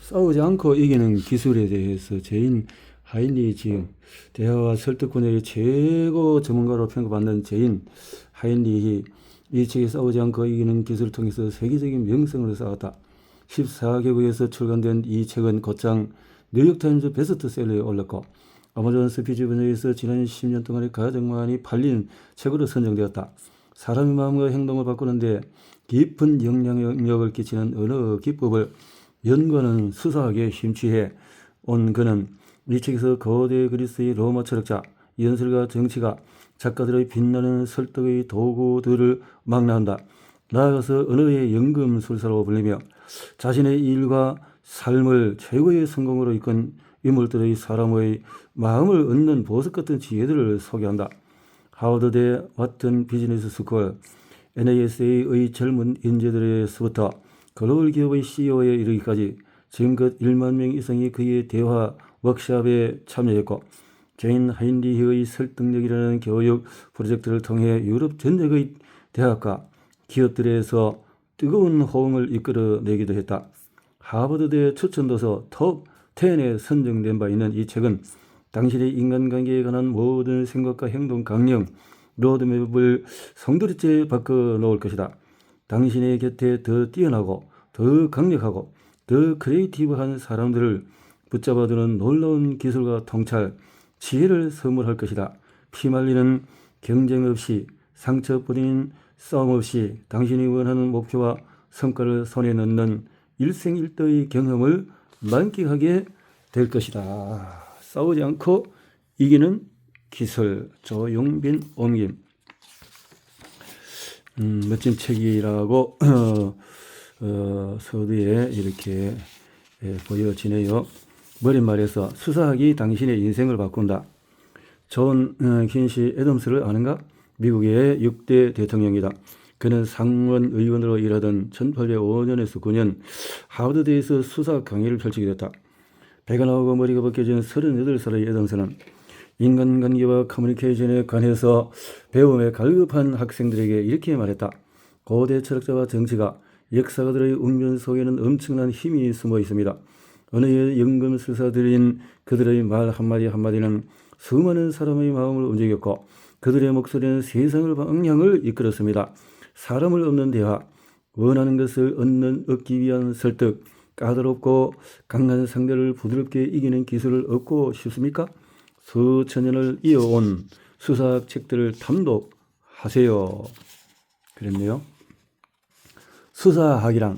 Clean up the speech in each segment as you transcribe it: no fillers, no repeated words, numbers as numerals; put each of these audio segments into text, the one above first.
싸우지 않고 이기는 기술에 대해서 제인 하인리히 대화와 설득권의 최고 전문가로 평가받는 제인 하인리히 이 책에 싸우지 않고 이기는 기술을 통해서 세계적인 명성을 쌓았다. 14개국에서 출간된 이 책은 곧장 뉴욕타임즈 베스트셀러에 올랐고 아마존 스피치 분야에서 지난 10년 동안에 가장 많이 팔린 책으로 선정되었다. 사람의 마음과 행동을 바꾸는데 깊은 영향력을 끼치는 언어 기법을 연구하는 수사학에 심취해 온 그는 이 책에서 거대 그리스의 로마 철학자, 연설가, 정치가, 작가들의 빛나는 설득의 도구들을 망라한다. 나아가서 언어의 연금술사로 불리며 자신의 일과 삶을 최고의 성공으로 이끈 인물들의 사람의 마음을 얻는 보석 같은 지혜들을 소개한다. 하버드대 와튼 비즈니스 스쿨, NASA의 젊은 인재들에서부터 글로벌 기업의 CEO에 이르기까지 지금껏 1만 명 이상이 그의 대화 워크숍에 참여했고 제인 하인리히의 설득력이라는 교육 프로젝트를 통해 유럽 전역의 대학과 기업들에서 뜨거운 호응을 이끌어내기도 했다. 하버드대 추천도서 톱 10에 선정된 바 있는 이 책은 당신의 인간관계에 관한 모든 생각과 행동 강령, 로드맵을 송두리째 바꿔놓을 것이다. 당신의 곁에 더 뛰어나고 더 강력하고 더 크리에이티브한 사람들을 붙잡아두는 놀라운 기술과 통찰, 지혜를 선물할 것이다. 피말리는 경쟁 없이 상처뿐인 싸움 없이 당신이 원하는 목표와 성과를 손에 넣는 일생일대의 경험을 만끽하게 될 것이다. 싸우지 않고 이기는 기술, 조용빈 옮김. 멋진 책이라고 서두에 이렇게 보여지네요. 머릿말에서 수사학이 당신의 인생을 바꾼다. 존 퀸시 애덤스를 아는가? 미국의 6대 대통령이다. 그는 상원 의원으로 일하던 1805년에서 9년 하버드대에서 수사 강의를 펼치게 됐다. 배가 나오고 머리가 벗겨진 38살의 애덤스는 인간관계와 커뮤니케이션에 관해서 배움에 갈급한 학생들에게 이렇게 말했다. 고대 철학자와 정치가, 역사가들의 웅변 속에는 엄청난 힘이 숨어 있습니다. 언어의 연금술사들인 그들의 말 한마디 한마디는 수많은 사람의 마음을 움직였고 그들의 목소리는 세상을 방향을 이끌었습니다. 사람을 얻는 대화, 원하는 것을 얻기 위한 설득, 까다롭고 강한 상대를 부드럽게 이기는 기술을 얻고 싶습니까? 수천 년을 이어온 수사학 책들을 탐독하세요. 그랬네요. 수사학이란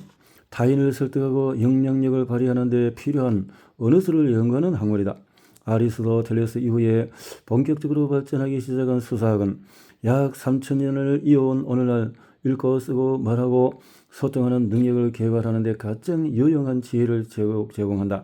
타인을 설득하고 영향력을 발휘하는 데 필요한 언어술을 연구하는 학문이다. 아리스토텔레스 이후에 본격적으로 발전하기 시작한 수사학은 약 3000년을 이어온 오늘날 읽고 쓰고 말하고 소통하는 능력을 개발하는 데 가장 유용한 지혜를 제공한다.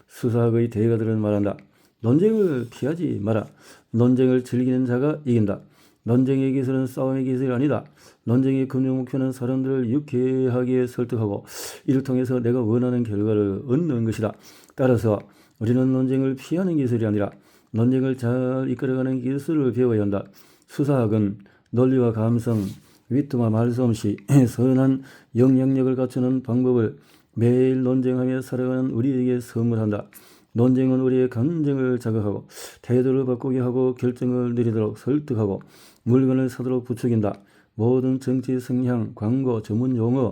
수사학의 대가들은 말한다. 논쟁을 피하지 마라. 논쟁을 즐기는 자가 이긴다. 논쟁의 기술은 싸움의 기술이 아니다. 논쟁의 근육 목표는 사람들을 유쾌하게 설득하고 이를 통해서 내가 원하는 결과를 얻는 것이다. 따라서 우리는 논쟁을 피하는 기술이 아니라 논쟁을 잘 이끌어가는 기술을 배워야 한다. 수사학은 논리와 감성, 위트와 말솜씨, 선한 영향력을 갖추는 방법을 매일 논쟁하며 살아가는 우리에게 선물한다. 논쟁은 우리의 감정을 자극하고 태도를 바꾸게 하고 결정을 내리도록 설득하고 물건을 사도록 부추긴다. 모든 정치 성향, 광고, 전문 용어,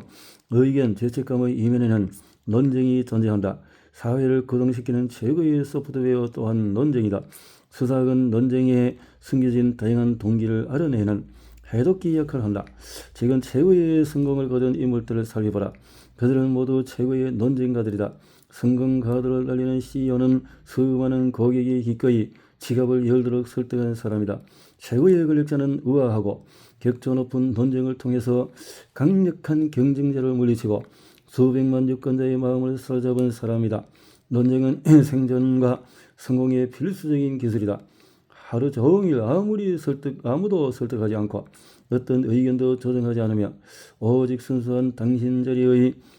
의견, 죄책감의 이면에는 논쟁이 존재한다. 사회를 거동시키는 최고의 소프트웨어 또한 논쟁이다. 수사학은 논쟁에 숨겨진 다양한 동기를 알아내는 해독기 역할을 한다. 최근 최고의 성공을 거둔 인물들을 살펴보라. 그들은 모두 최고의 논쟁가들이다. 성공가들을 날리는 CEO는 수많은 고객이 기꺼이 지갑을 열도록 설득하는 사람이다. 최고의 권력자는 우아하고 격조 높은 논쟁을 통해서 강력한 경쟁자를 물리치고 수백만 유권자의 마음을 사로잡은 사람이다. 논쟁은 생존과 성공의 필수적인 기술이다. 하루 종일 아무도 설득하지 않고 어떤 의견도 조정하지 않으며 오직 순수한 당신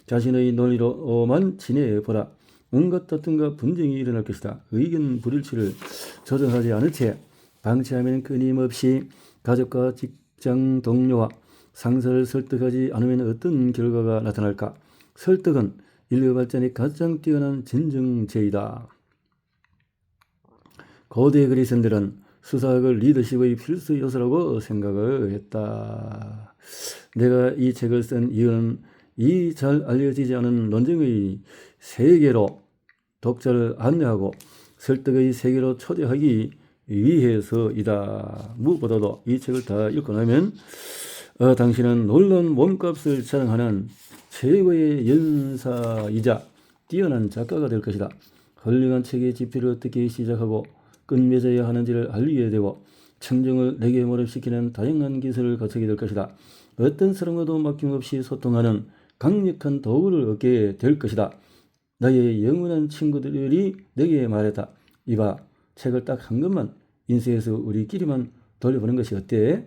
자신의 논리로만 지내보라. 온갖 다툼과 분쟁이 일어날 것이다. 의견 불일치를 조정하지 않은 채 방치하면 끊임없이 가족과 직장 동료와 상사를 설득하지 않으면 어떤 결과가 나타날까? 설득은 인류 발전이 가장 뛰어난 진정제이다. 고대 그리스인들은 수사학을 리더십의 필수 요소라고 생각을 했다. 내가 이 책을 쓴 이유는 이 잘 알려지지 않은 논쟁의 세계로 독자를 안내하고 설득의 세계로 초대하기 위해서이다. 무엇보다도 이 책을 다 읽고 나면 당신은 놀라운 몸값을 자랑하는 최고의 연사이자 뛰어난 작가가 될 것이다. 훌륭한 책의 집필을 어떻게 시작하고 끝맺어야 하는지를 알게 되고 청정을 내게 몰입시키는 다양한 기술을 갖추게 될 것이다. 어떤 사람과도 막힘없이 소통하는 강력한 도구를 얻게 될 것이다. 나의 영원한 친구들이 내게 말했다. 이봐, 책을 딱 한 권만 인쇄해서 우리끼리만 돌려보는 것이 어때?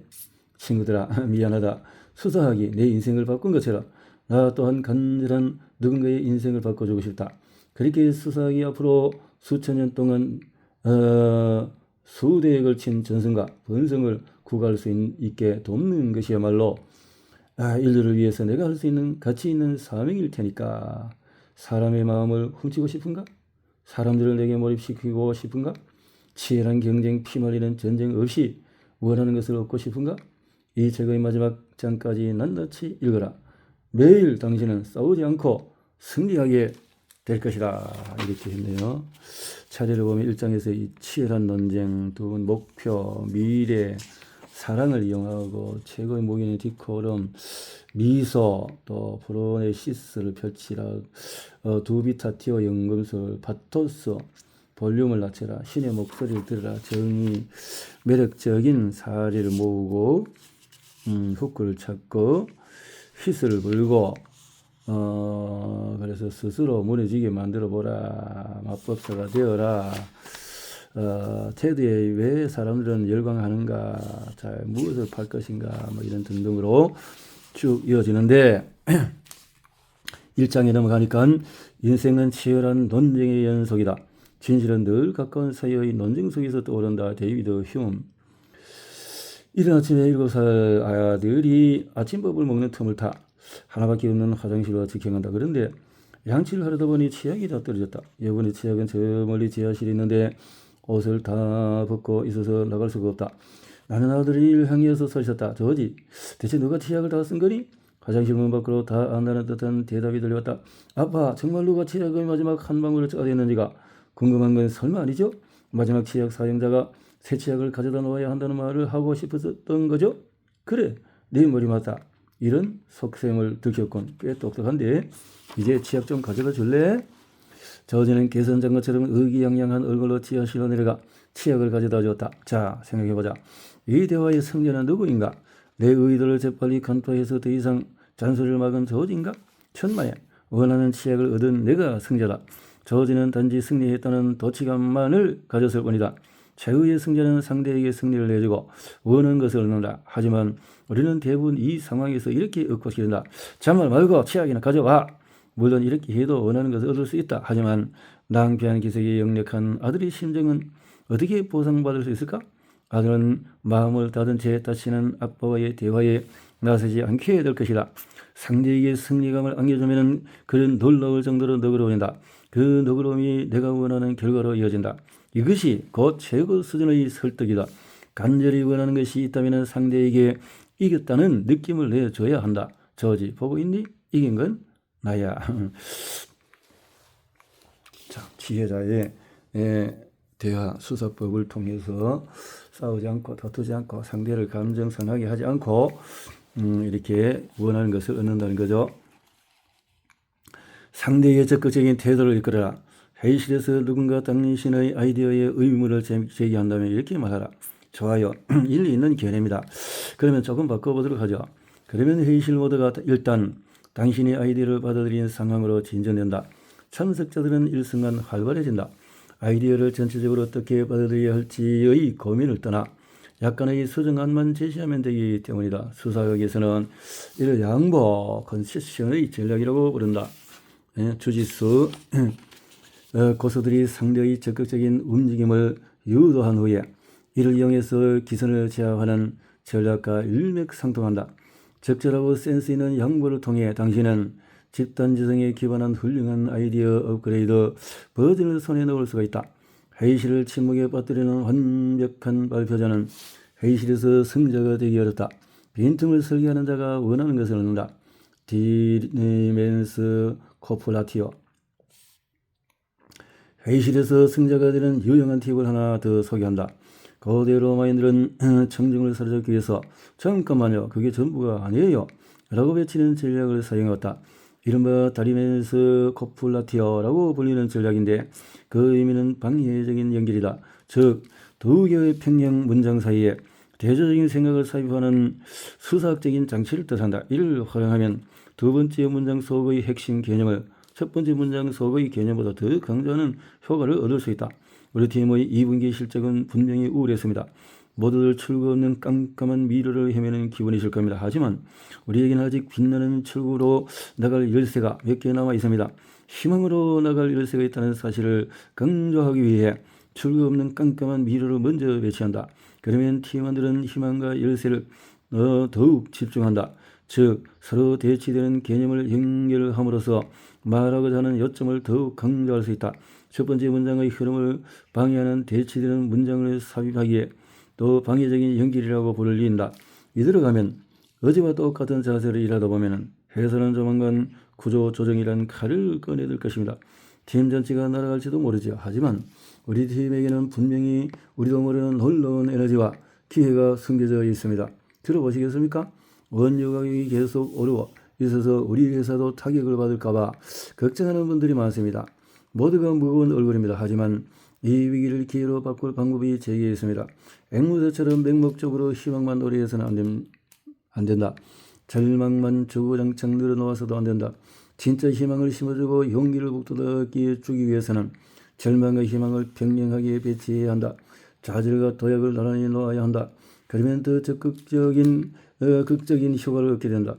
친구들아, 미안하다. 수사학이 내 인생을 바꾼 것처럼 나 또한 간절한 누군가의 인생을 바꿔주고 싶다. 그렇게 수사학이 앞으로 수천 년 동안 수대에 걸친 전승과 번성을 구가할 수 있게 돕는 것이야말로 인류를 위해서 내가 할 수 있는 가치 있는 사명일 테니까. 사람의 마음을 훔치고 싶은가? 사람들을 내게 몰입시키고 싶은가? 치열한 경쟁, 피말리는 전쟁 없이 원하는 것을 얻고 싶은가? 이 책의 마지막 장까지 낱낱이 읽어라. 매일 당신은 싸우지 않고 승리하게 될 것이다. 이렇게 했네요. 차례를 보면 1장에서 이 치열한 논쟁, 두 번 목표, 미래, 사랑을 이용하고 최고의 무기는 디코럼, 미소, 또 프로네시스를 펼치라, 두비타티오 연금술, 파토스, 볼륨을 낮춰라, 신의 목소리를 들으라, 정의, 매력적인 사례를 모으고 후크를 찾고 휘슬을 불고 그래서 스스로 무너지게 만들어 보라. 마법사가 되어라. 테드에 왜 사람들은 열광하는가, 잘 무엇을 팔 것인가, 뭐 이런 등등으로 쭉 이어지는데 1장에 넘어가니까 인생은 치열한 논쟁의 연속이다. 진실은 늘 가까운 사이의 논쟁 속에서 떠오른다. 데이비드 휴움. 이른 아침에 7살 아들이 아침밥을 먹는 틈을 타 하나밖에 없는 화장실로 직행한다. 그런데 양치를 하려다 보니 치약이 다 떨어졌다. 여분의 치약은 저 멀리 지하실에 있는데 옷을 다 벗고 있어서 나갈 수가 없다. 나는 아들을 향해서 서 있었다. 저지, 대체 누가 치약을 다 쓴 거니? 화장실 문 밖으로 다 안다는 듯한 대답이 들려왔다. 아빠, 정말 누가 치약의 마지막 한 방울을 짜냈는지가 궁금한 건 설마 아니죠? 마지막 치약 사용자가 새 치약을 가져다 놓아야 한다는 말을 하고 싶었던 거죠? 그래, 네 머리 맞다. 이런 속셈을 들켰군. 꽤 똑똑한데 이제 치약 좀 가져다 줄래? 저지는 개선장것처럼 의기양양한 얼굴로 지하실로 내려가 치약을 가져다 줬다. 자, 생각해보자. 이 대화의 승자는 누구인가? 내 의도를 재빨리 간파해서 더 이상 잔소리를 막은 저지인가? 천만에 원하는 치약을 얻은 내가 승자다. 저지는 단지 승리했다는 도치감만을 가졌을 뿐이다. 최후의 승자는 상대에게 승리를 내주고 원하는 것을 얻는다. 하지만 우리는 대부분 이 상황에서 이렇게 억박시킨다. 잔말 말고 치약이나 가져와. 물론 이렇게 해도 원하는 것을 얻을 수 있다. 하지만 낭비한 기색이 역력한 아들의 심정은 어떻게 보상받을 수 있을까? 아들은 마음을 닫은 채 다시는 아빠와의 대화에 나서지 않게 될 것이다. 상대에게 승리감을 안겨주면 그는 놀라울 정도로 너그러워진다. 그 너그러움이 내가 원하는 결과로 이어진다. 이것이 곧 최고 수준의 설득이다. 간절히 원하는 것이 있다면 상대에게 이겼다는 느낌을 내줘야 한다. 저지, 보고 있니? 이긴 건 나야. 자, 지혜자의 대화 수사법을 통해서 싸우지 않고 다투지 않고 상대를 감정 상하게 하지 않고 이렇게 원하는 것을 얻는다는 거죠. 상대의 적극적인 태도를 이끌어라. 회의실에서 누군가 당신의 아이디어에 의문을 제기한다면 이렇게 말하라. 좋아요. 일리 있는 견해입니다. 그러면 조금 바꿔보도록 하죠. 그러면 회의실 모두가 일단 당신의 아이디어를 받아들이는 상황으로 진전된다. 참석자들은 일순간 활발해진다. 아이디어를 전체적으로 어떻게 받아들여야 할지의 고민을 떠나 약간의 수정안만 제시하면 되기 때문이다. 수사학에서는 이를 양보, 컨세션의 전략이라고 부른다. 주짓수 고수들이 상대의 적극적인 움직임을 유도한 후에 이를 이용해서 기선을 제압하는 전략과 일맥상통한다. 적절하고 센스 있는 양보를 통해 당신은 집단지성에 기반한 훌륭한 아이디어 업그레이드 버전을 손에 넣을 수가 있다. 회의실을 침묵에 빠뜨리는 완벽한 발표자는 회의실에서 승자가 되기 어렵다. 빈틈을 설계하는 자가 원하는 것을 얻는다. 디멘스 코플라티오. 회의실에서 승자가 되는 유용한 팁을 하나 더 소개한다. 고대 로마인들은 청중을 사로잡기 위해서 잠깐만요, 그게 전부가 아니에요 라고 외치는 전략을 사용했다. 이른바 다리멘스 코플라티오라고 불리는 전략인데 그 의미는 방해적인 연결이다. 즉, 두 개의 평행 문장 사이에 대조적인 생각을 삽입하는 수사학적인 장치를 뜻한다. 이를 활용하면 두 번째 문장 속의 핵심 개념을 첫 번째 문장 속의 개념보다 더 강조하는 효과를 얻을 수 있다. 우리 팀의 2분기 실적은 분명히 우울했습니다. 모두들 출구 없는 깜깜한 미래를 헤매는 기분이실 겁니다. 하지만 우리에게는 아직 빛나는 출구로 나갈 열쇠가 몇 개 남아 있습니다. 희망으로 나갈 열쇠가 있다는 사실을 강조하기 위해 출구 없는 깜깜한 미래를 먼저 배치한다. 그러면 팀원들은 희망과 열쇠를 더욱 집중한다. 즉, 서로 대치되는 개념을 연결함으로써 말하고자 하는 요점을 더욱 강조할 수 있다. 첫 번째 문장의 흐름을 방해하는 대치되는 문장을 삽입하기에 또 방해적인 연결이라고 불린다. 이대로 가면 어제와 똑같은 자세를 일하다 보면 회사는 조만간 구조 조정이란 칼을 꺼내들 것입니다. 팀 전체가 날아갈지도 모르죠. 하지만 우리 팀에게는 분명히 우리도 모르는 놀라운 에너지와 기회가 숨겨져 있습니다. 들어보시겠습니까? 원유 가격이 계속 오르고 있어서 우리 회사도 타격을 받을까봐 걱정하는 분들이 많습니다. 모두가 무거운 얼굴입니다. 하지만 이 위기를 기회로 바꿀 방법이 제게 있습니다. 앵무새처럼 맹목적으로 희망만 노래해서는 안 된다. 절망만 주구장창 늘어놓아서도 안 된다. 진짜 희망을 심어주고 용기를 북돋아 주기 위해서는 절망과 희망을 병행하게 배치해야 한다. 좌절과 도약을 나란히 놓아야 한다. 그러면 더 적극적인 극적인 효과를 얻게 된다.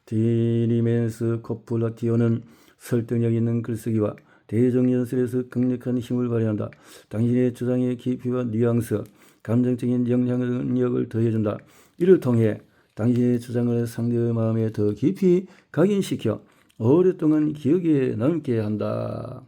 디리멘스 코플라티오는 설득력 있는 글쓰기와 대정 연설에서 강력한 힘을 발휘한다. 당신의 주장의 깊이와 뉘앙스, 감정적인 영향력을 더해준다. 이를 통해 당신의 주장을 상대의 마음에 더 깊이 각인시켜 오랫동안 기억에 남게 한다.